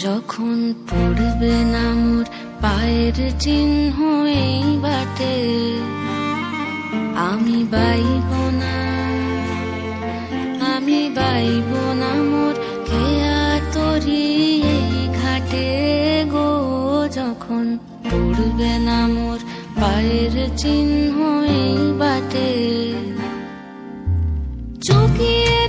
যখন পড়বে না মোর পায়ের চিহ্ন এই বাটে, আমি বাইব না, আমি বাইব না মোর খেয়া তরি এই ঘাটে গো। যখন পড়বে না মোর পায়ের চিহ্ন এই বাটে, চুকিয়ে